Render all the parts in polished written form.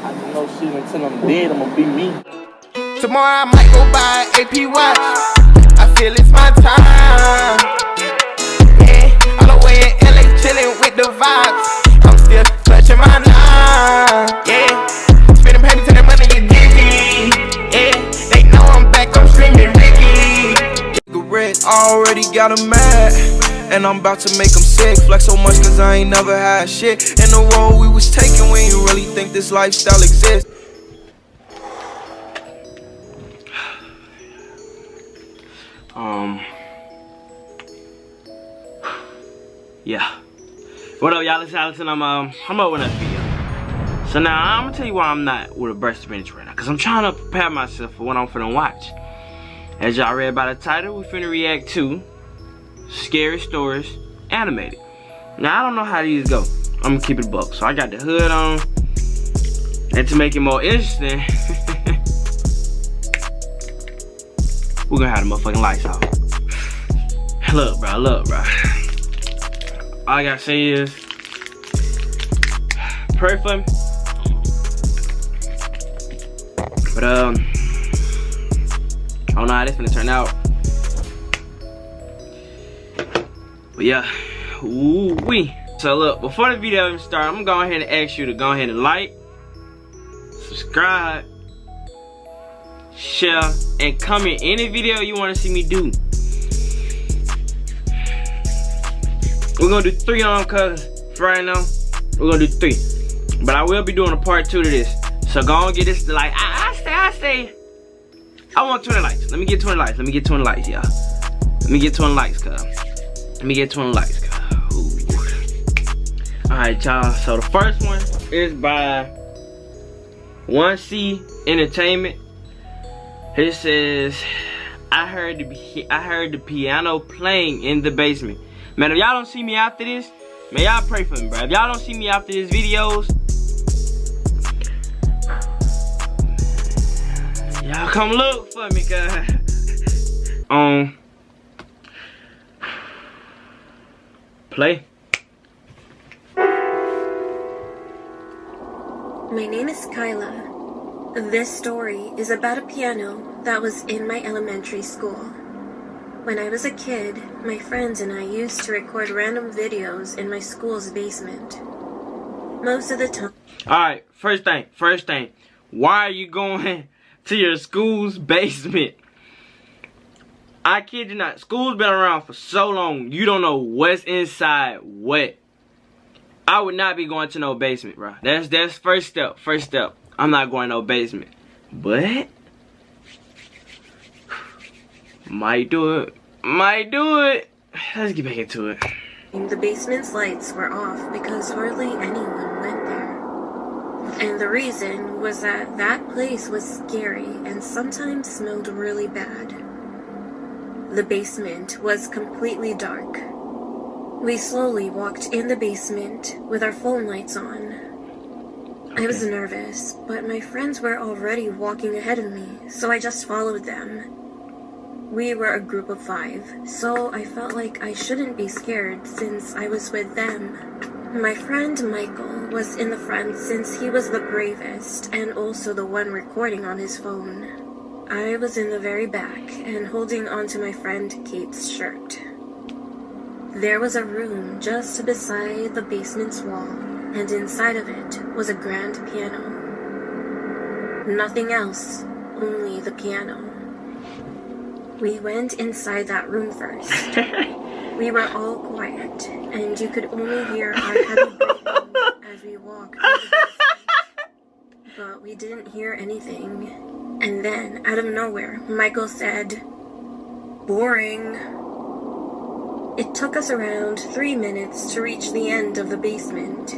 I don't know shit until I'm dead, I'ma be me. Tomorrow I might go buy an AP watch. I feel it's my time. Yeah, all the way in LA chillin' with the vibes. I'm still clutching my nine. Yeah, spending paper to the money you give me. Yeah, they know I'm back, I'm streaming Ricky. Cigarette, already got 'em mad. And I'm about to make them sick. Flex so much cause I ain't never had shit. In the road we was taking, we ain't really think this lifestyle exists. Yeah. What up, y'all? It's Allison. I'm up with another video. So now I'm gonna tell you why I'm not with a burst finish right now. Cause I'm trying to prepare myself for what I'm finna watch. As y'all read by the title, we finna react to Scary Stories Animated. Now I don't know how these go. I'm gonna keep it a buck. So I got the hood on. And to make it more interesting, we're gonna have the motherfucking lights off. Look, bro. All I gotta say is, pray for me. But I don't know how this gonna turn out. But yeah, ooh-wee. So look, before the video even starts, I'm gonna go ahead and ask you to go ahead and like, subscribe, share, and comment any video you wanna see me do. We're gonna do 3 on cause for right now, we're gonna do 3. But I will be doing a part 2 to this. So go on get this to like, I say, I want 20 likes. Let me get 20 likes. Let me get 20 likes, y'all. Let me get 20 likes, cuz. Let me get 20 likes, cuz. Alright, y'all. So the first one is by 1C Entertainment. It says, I heard the piano playing in the basement. Man, if y'all don't see me after this, man, y'all pray for me, bro. If y'all don't see me after these videos, y'all come look for me, cuz. Play. My name is Kyla. This story is about a piano that was in my elementary school. When I was a kid, my friends and I used to record random videos in my school's basement. Most of the time. Alright, first thing. Why are you going to your school's basement? I kid you not. School's been around for so long, you don't know what's inside what. I would not be going to no basement, bro. That's first step. I'm not going to no basement. But might do it. Let's get back into it. The basement's lights were off because hardly anyone went there. And the reason was that that place was scary and sometimes smelled really bad. The basement was completely dark. We slowly walked in the basement with our phone lights on. I was nervous, but my friends were already walking ahead of me, so I just followed them. We were a group of 5, so I felt like I shouldn't be scared since I was with them. My friend Michael was in the front since he was the bravest and also the one recording on his phone. I was in the very back and holding onto my friend Kate's shirt. There was a room just beside the basement's wall, and inside of it was a grand piano. Nothing else, only the piano. We went inside that room first. We were all quiet, and you could only hear our heavy breathing as we walked through the basement. But we didn't hear anything. And then, out of nowhere, Michael said, "Boring." It took us around 3 minutes to reach the end of the basement.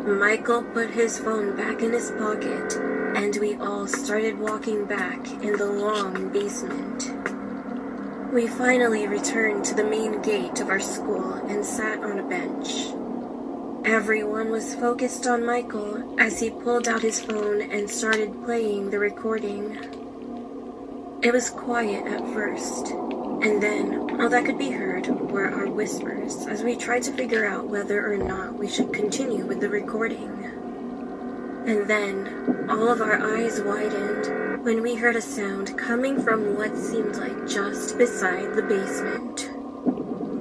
Michael put his phone back in his pocket, and we all started walking back in the long basement. We finally returned to the main gate of our school and sat on a bench. Everyone was focused on Michael as he pulled out his phone and started playing the recording. It was quiet at first, and then all that could be heard were our whispers as we tried to figure out whether or not we should continue with the recording. And then, all of our eyes widened when we heard a sound coming from what seemed like just beside the basement.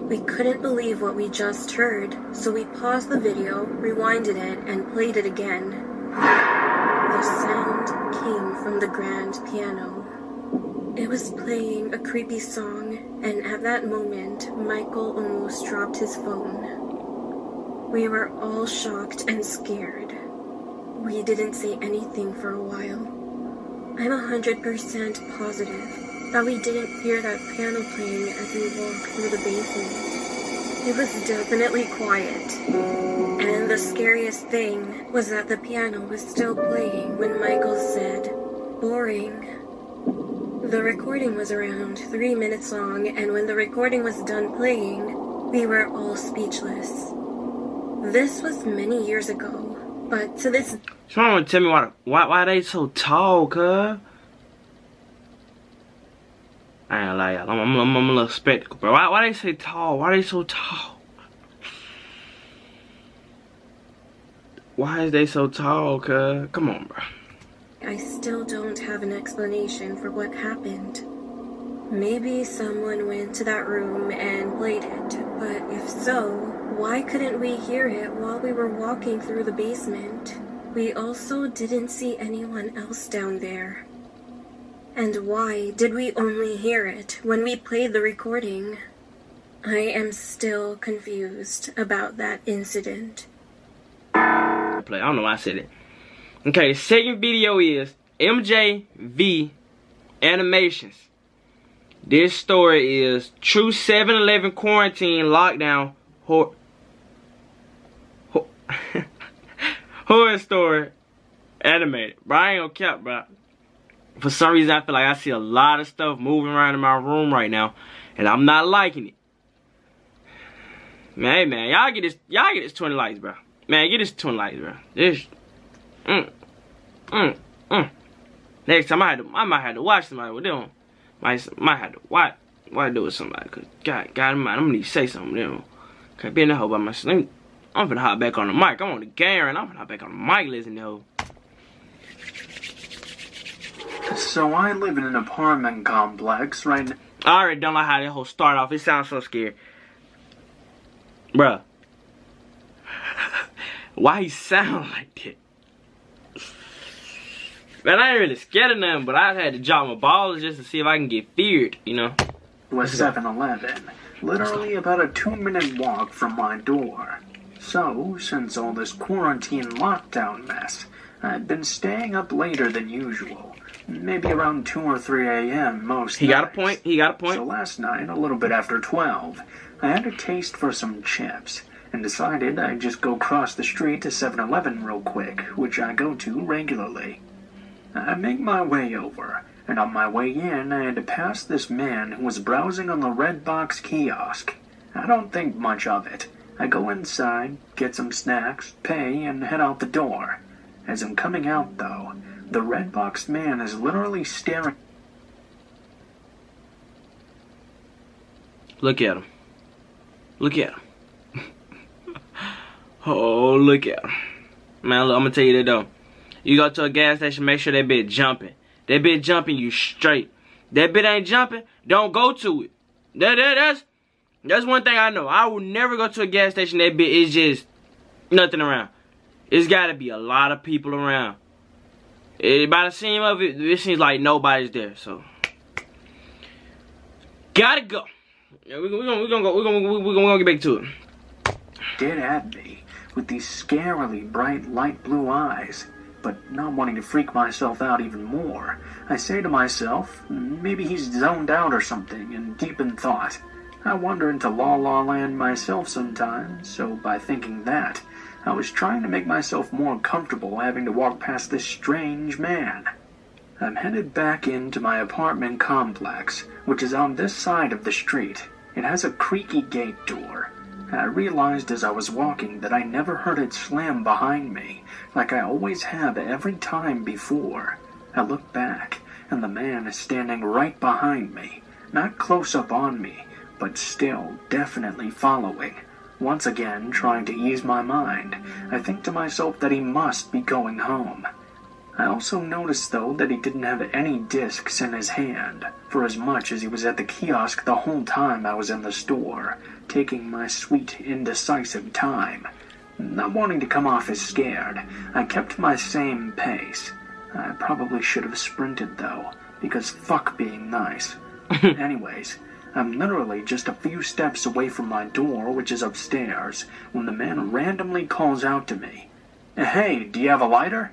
We couldn't believe what we just heard, so we paused the video, rewinded it, and played it again. The sound came from the grand piano. It was playing a creepy song, and at that moment, Michael almost dropped his phone. We were all shocked and scared. We didn't say anything for a while. I'm 100% positive that we didn't hear that piano playing as we walked through the basement. It was definitely quiet. And the scariest thing was that the piano was still playing when Michael said, "Boring." The recording was around 3 minutes long, and when the recording was done playing, we were all speechless. This was many years ago, but to this... Someone want to tell me why they so tall, cuz? I ain't gonna lie, y'all. I'm a little skeptical, bro. Why they say tall? Why they so tall? Why is they so tall, cuz? Come on, bro. I still don't have an explanation for what happened. Maybe someone went to that room and played it, but if so, why couldn't we hear it while we were walking through the basement? We also didn't see anyone else down there. And why did we only hear it when we played the recording? I am still confused about that incident. I don't know why I said it. Okay, the second video is MJV Animations. This story is true 7-Eleven quarantine lockdown horror story animated. Bro, I ain't gonna cap, bro. For some reason, I feel like I see a lot of stuff moving around in my room right now, and I'm not liking it. Man, hey, man, y'all get this 20 likes, bro. Man, get this 20 likes, bro. This, Next time I might have to watch somebody with them. Might have to watch do with somebody. Cause God in mind, I'm gonna need to say something to them. Can't be in the hole by myself. I'm finna hop back on the mic. I'm on the game and I'm finna hop back on the mic, listen to hoe. So I live in an apartment complex right now. I already don't like how that whole start off. It sounds so scary. Bruh. Why he sound like that? Man, I ain't really scared of nothing, but I had to drop my balls just to see if I can get feared, you know? Was 7-Eleven, literally about a 2-minute walk from my door. So, since all this quarantine lockdown mess, I've been staying up later than usual. Maybe around 2 or 3 a.m. most nights. He got a point. So last night, a little bit after 12, I had a taste for some chips and decided I'd just go cross the street to 7-Eleven real quick, which I go to regularly. I make my way over, and on my way in, I had to pass this man who was browsing on the Red Box kiosk. I don't think much of it. I go inside, get some snacks, pay, and head out the door. As I'm coming out, though, the Red Box man is literally staring. Look at him. Look at him. Oh, look at him. Man, look, I'm gonna tell you that though. You go to a gas station, make sure that bit jumping. That bit jumping, you straight. That bit ain't jumping, don't go to it. That's one thing I know. I will never go to a gas station that bit is just nothing around. It's gotta be a lot of people around. By the seam of it, it seems like nobody's there. So gotta go. Yeah, we're gonna get back to it. Dead at me with these scarily bright light blue eyes. But not wanting to freak myself out even more, I say to myself, maybe he's zoned out or something and deep in thought. I wander into La La Land myself sometimes, so by thinking that, I was trying to make myself more comfortable having to walk past this strange man. I'm headed back into my apartment complex, which is on this side of the street. It has a creaky gate door. I realized as I was walking that I never heard it slam behind me, like I always have every time before. I look back, and the man is standing right behind me, not close up on me, but still definitely following. Once again, trying to ease my mind, I think to myself that he must be going home. I also noticed, though, that he didn't have any discs in his hand, for as much as he was at the kiosk the whole time I was in the store, taking my sweet, indecisive time. Not wanting to come off as scared, I kept my same pace. I probably should have sprinted, though, because fuck being nice. Anyways, I'm literally just a few steps away from my door, which is upstairs, when the man randomly calls out to me, "Hey, do you have a lighter?"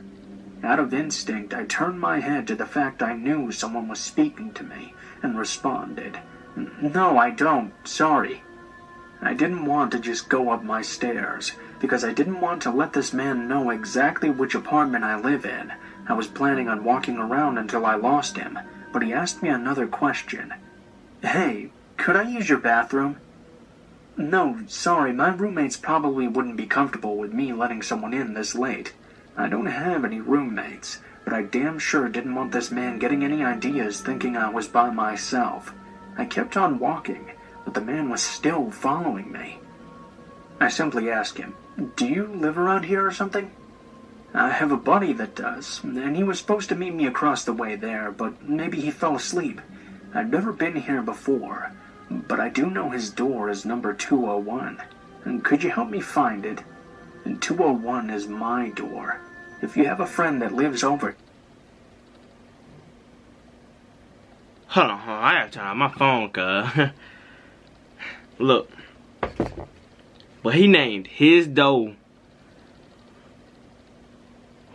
Out of instinct, I turned my head to the fact I knew someone was speaking to me, and responded, "No, I don't, sorry." I didn't want to just go up my stairs, because I didn't want to let this man know exactly which apartment I live in. I was planning on walking around until I lost him, but he asked me another question. "Hey, could I use your bathroom?" "No, sorry, my roommates probably wouldn't be comfortable with me letting someone in this late. I don't have any roommates, but I damn sure didn't want this man getting any ideas thinking I was by myself." I kept on walking, but the man was still following me. I simply asked him, "Do you live around here or something?" "I have a buddy that does, and he was supposed to meet me across the way there, but maybe he fell asleep. I've never been here before, but I do know his door is number 201. Could you help me find it? 201 is my door. If you have a friend that lives over..." Hold on, I gotta turn on my phone, cuz. Look. But he named his door.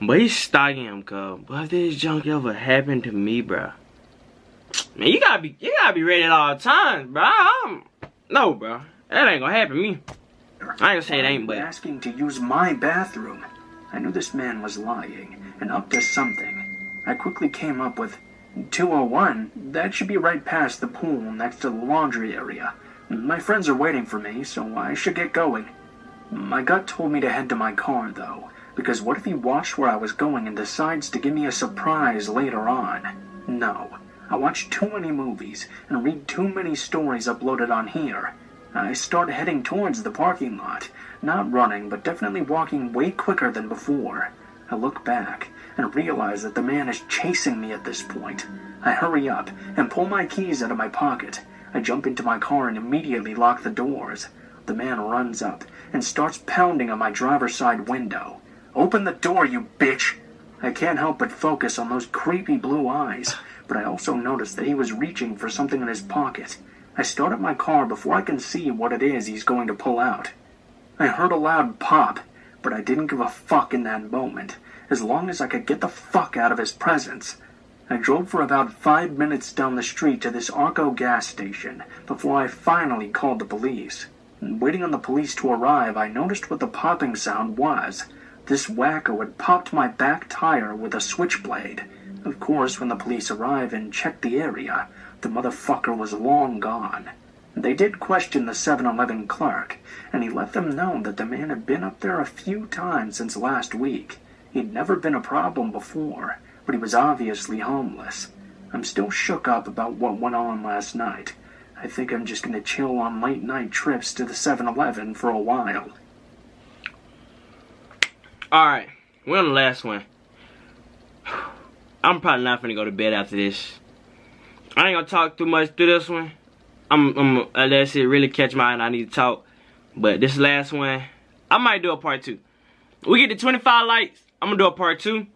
But he's stalking him, cuz. But if this junk ever happened to me, bruh. Man, you gotta be ready at all times, bruh. No, bruh. That ain't gonna happen to me. I ain't gonna say it ain't, but... asking to use my bathroom. I knew this man was lying, and up to something. I quickly came up with 201. That should be right past the pool next to the laundry area. My friends are waiting for me, so I should get going. My gut told me to head to my car, though, because what if he watched where I was going and decides to give me a surprise later on? No. I watch too many movies and read too many stories uploaded on here. I start heading towards the parking lot, not running, but definitely walking way quicker than before. I look back and realize that the man is chasing me at this point. I hurry up and pull my keys out of my pocket. I jump into my car and immediately lock the doors. The man runs up and starts pounding on my driver's side window. "Open the door, you bitch!" I can't help but focus on those creepy blue eyes, but I also notice that he was reaching for something in his pocket. I start up my car before I can see what it is he's going to pull out. I heard a loud pop, but I didn't give a fuck in that moment, as long as I could get the fuck out of his presence. I drove for about 5 minutes down the street to this Arco gas station before I finally called the police. Waiting on the police to arrive, I noticed what the popping sound was. This wacko had popped my back tire with a switchblade. Of course, when the police arrived and checked the area, the motherfucker was long gone. They did question the 7-Eleven clerk, and he let them know that the man had been up there a few times since last week. He'd never been a problem before, but he was obviously homeless. I'm still shook up about what went on last night. I think I'm just gonna chill on late-night trips to the 7-Eleven for a while. Alright, we're on the last one. I'm probably not finna go to bed after this. I ain't gonna talk too much through this one. I'm unless it really catch my eye and I need to talk. But this last one, I might do a part 2. We get to 25 likes, I'm gonna do a part 2.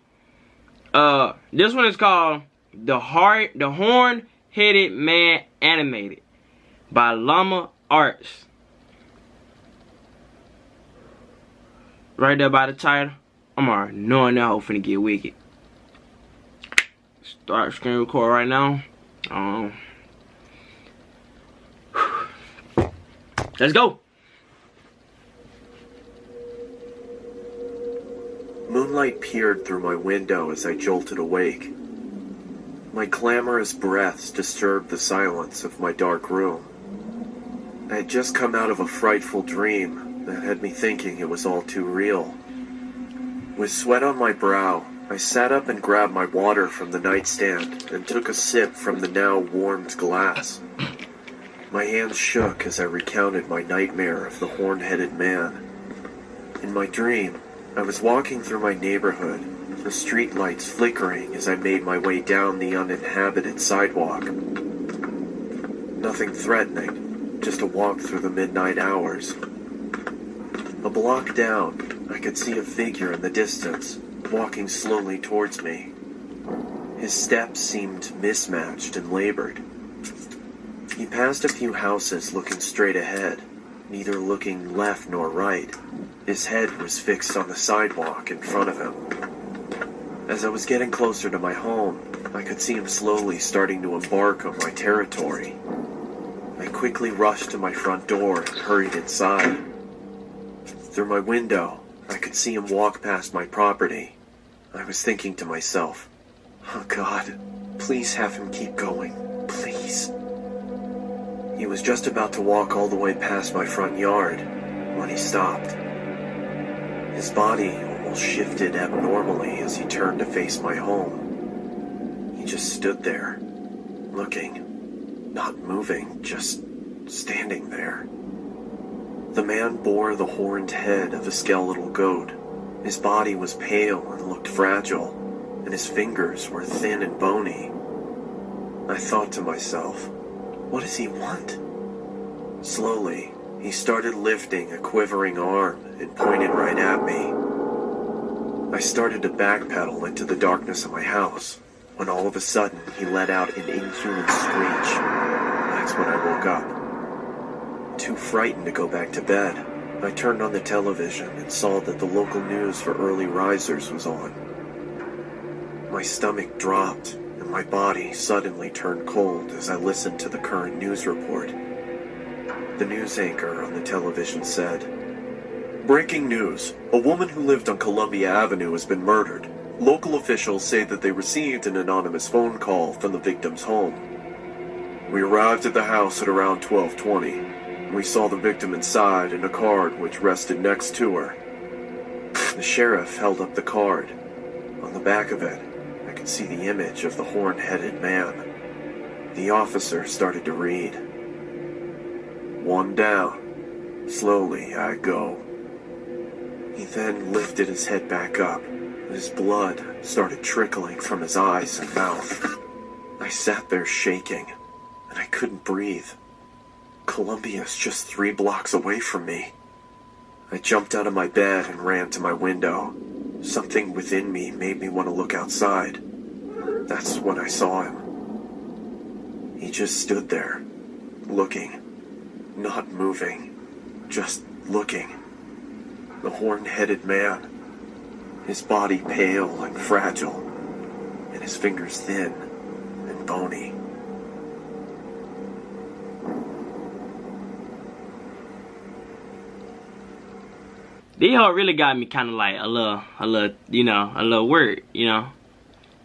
This one is called The Horn-Headed Man Animated by Llama Arts. Right there by the title, I'm already knowing that hoe finna get wicked. Start screen record right now. Let's go. Moonlight peered through my window as I jolted awake. My clamorous breaths disturbed the silence of my dark room. I had just come out of a frightful dream that had me thinking it was all too real. With sweat on my brow, I sat up and grabbed my water from the nightstand and took a sip from the now warmed glass. My hands shook as I recounted my nightmare of the horn-headed man. In my dream, I was walking through my neighborhood, the streetlights flickering as I made my way down the uninhabited sidewalk. Nothing threatening, just a walk through the midnight hours. A block down, I could see a figure in the distance, walking slowly towards me. His steps seemed mismatched and labored. He passed a few houses looking straight ahead, neither looking left nor right. His head was fixed on the sidewalk in front of him. As I was getting closer to my home, I could see him slowly starting to embark on my territory. I quickly rushed to my front door and hurried inside. Through my window, I could see him walk past my property. I was thinking to myself, "Oh God, please have him keep going, please." He was just about to walk all the way past my front yard when he stopped. His body almost shifted abnormally as he turned to face my home. He just stood there, looking, not moving, just standing there. The man bore the horned head of a skeletal goat. His body was pale and looked fragile, and his fingers were thin and bony. I thought to myself, what does he want? Slowly, he started lifting a quivering arm and pointed right at me. I started to backpedal into the darkness of my house, when all of a sudden he let out an inhuman screech. That's when I woke up. Too frightened to go back to bed, I turned on the television and saw that the local news for early risers was on. My stomach dropped, and my body suddenly turned cold as I listened to the current news report. The news anchor on the television said, "Breaking news. A woman who lived on Columbia Avenue has been murdered. Local officials say that they received an anonymous phone call from the victim's home. We arrived at the house at around 12:20. We saw the victim inside and a card which rested next to her." The sheriff held up the card. On the back of it, I could see the image of the horn-headed man. The officer started to read. "One down. Slowly I go." He then lifted his head back up. His blood started trickling from his eyes and mouth. I sat there shaking, and I couldn't breathe. Columbia's just 3 blocks away from me. I jumped out of my bed and ran to my window. Something within me made me want to look outside. That's when I saw him. He just stood there, looking, not moving, just looking. The horn-headed man, his body pale and fragile, and his fingers thin and bony. This whole really got me kind of like a little worried, you know?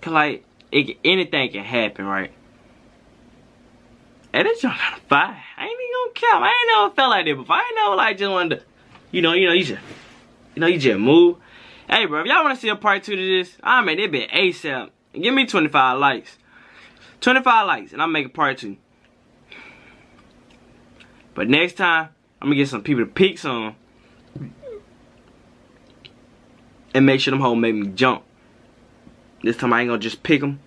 Cause like, anything can happen, right? And this joint kind of fire. I ain't even gonna count. I ain't never felt like that before. I ain't never like just wanted to, you just move. Hey, bro, if y'all want to see a part 2 to this, I make that bit ASAP. Give me 25 likes. 25 likes, and I'll make a part 2. But next time, I'm gonna get some people to pick some. And make sure them hoes make me jump. This time I ain't gonna just pick them.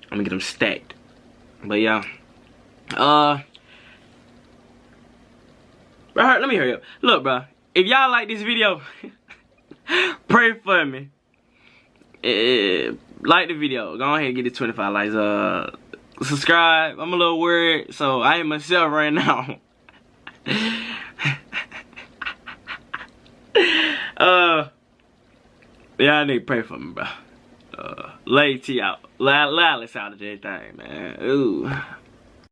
I'm gonna get them stacked. But yeah. Bro, let me hurry up. Look, bro. If y'all like this video, pray for me. Like the video. Go ahead and get it 25 likes. Subscribe. I'm a little worried, so I ain't myself right now. Yeah, I need to pray for me, bro. Lay T out. Loudest out of everything, man. Ooh.